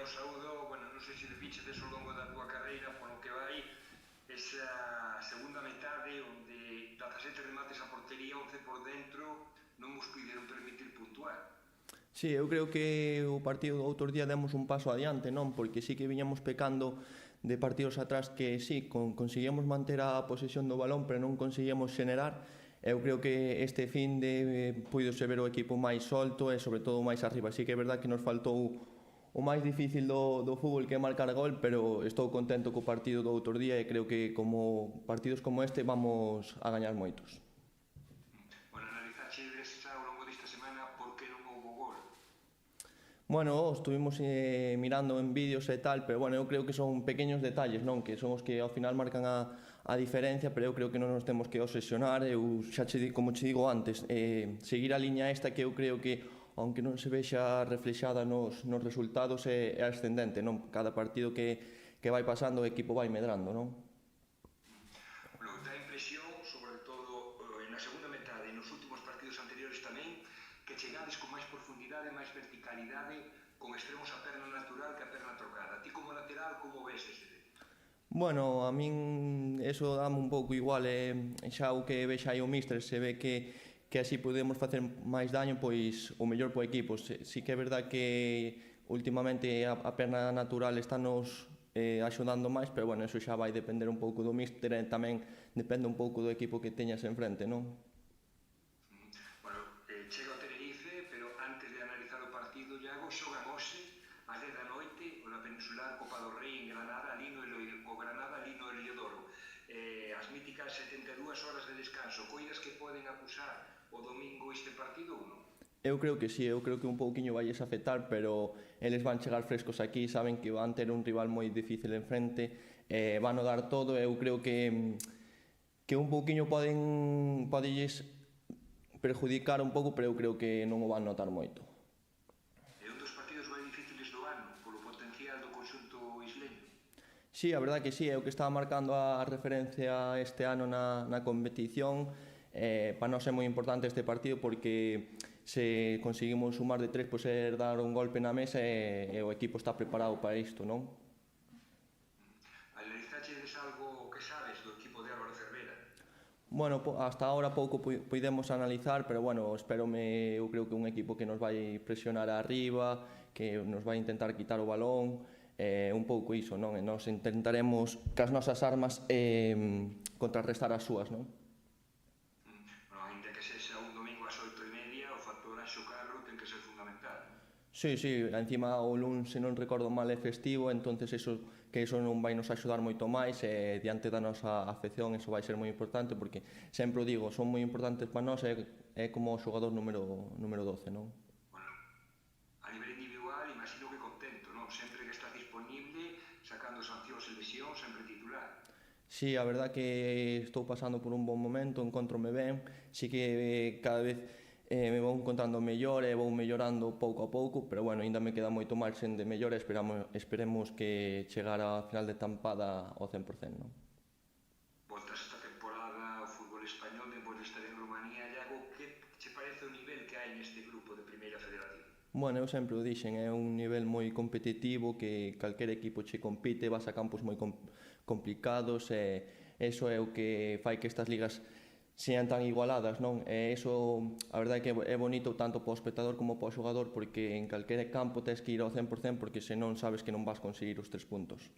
un saúdo, bueno, non sei se de des ao longo da túa carreira, polo que vai, esa segunda metade onde 17 remates a portería, 11 por dentro, non vos puideron permitir puntuar. Sí, eu creo que o partido do outro día demos un paso adiante, non? Porque sí que viñamos pecando de partidos atrás que sí, conseguíamos manter a posesión do balón, pero non conseguíamos xenerar. Eu creo que este fin de puidose ver o equipo máis solto e sobre todo máis arriba. Sí que é verdad que nos faltou o máis difícil do fútbol, que é marcar gol, pero estou contento co partido do outro día e creo que como partidos como este vamos a gañar moitos. Bueno, analizaches xa ao longo desta semana por que non houbo gol. Bueno, estuvimos mirando en vídeos e tal, pero bueno, eu creo que son pequeños detalles, non? Que son os que ao final marcan a diferencia, pero eu creo que non nos temos que obsesionar. Eu xa como che digo antes, seguir a liña esta que eu creo que, aunque non se vexa reflexada nos resultados, é ascendente, non? Cada partido que vai pasando o equipo vai medrando, non? Lo que dá a impresión, sobre todo na segunda metade e nos últimos partidos anteriores tamén, que chegades con máis profundidade, máis verticalidade, con extremos a perna natural que a perna trocada. Ti como lateral, como ves ese? Bueno, a min eso dame un pouco igual, xa o que vexa aí o míster, se ve que así podemos facer máis daño, pois o mellor po equipo. Si que é verdad que últimamente a perna natural estános axudando máis, pero bueno, eso xa vai depender un pouco do míster e tamén depende un pouco do equipo que teñas enfrente, non? Bueno, chega o Tenerife, pero antes de analizar o partido, Iago, xogan hoxe ás 10 da noite, o na Peninsular Copa do Rei en Granada, ali no Heliodoro. As míticas 72 horas de descanso, coidas que poden acusar o domingo este partido ou non? Eu creo que sí, eu creo que un pouquiño valles afectar, pero eles van chegar frescos aquí, saben que van ter un rival moi difícil enfrente, van o dar todo. Eu creo que un pouquiño podelles perjudicar un pouco, pero eu creo que non o van notar moito. É un dos partidos máis difíciles do ano, polo potencial do conxunto isleño. Sí, a verdade que sí, é o que estaba marcando a referencia este ano na competición. Para nós é moi importante este partido porque se conseguimos sumar de 3, pois é dar un golpe na mesa e o equipo está preparado para isto, non? Analizaches algo que sabes do equipo de Álvaro Cervera? Bueno, hasta ahora pouco podemos analizar, pero bueno, eu creo que un equipo que nos vai presionar arriba, que nos vai intentar quitar o balón, un pouco iso, non? E nos intentaremos, cas nosas armas, contrarrestar as súas, non? Ainda que sexa un domingo ás 8:30, o factor Anxo Carro ten que ser fundamental. Sí, encima o luns, se non recordo mal, é festivo, entonces eso non vai nos axudar moito máis, e diante da nosa afección eso vai ser moi importante, porque sempre o digo, son moi importantes para nós, é como o xogador número 12, non? Bueno, a nivel individual, imagino que contento, non? Sempre que estás disponible, sacando sancións e lesións, sempre titular. Sí, a verdad que estou pasando por un bon momento, encontrome ben, sí que cada vez me vou encontrando mellor e vou mellorando pouco a pouco, pero bueno, ainda me queda moito marxen de mellora, esperemos que chegar a final de tempada ao 100%, non? Voltas esta temporada ao fútbol español, depois de estar en Rumanía, Iago, que che parece o nivel que hai neste grupo de Primeira Federativa? Bueno, eu sempre o dixen, é un nivel moi competitivo, que calquer equipo che compite, vas a campos moi complicados, e eso é o que fai que estas ligas sean tan igualadas, non? E iso, a verdade é que é bonito tanto para o espectador como para o xogador, porque en calquer campo tens que ir ao 100%, porque senón sabes que non vas conseguir os 3 puntos.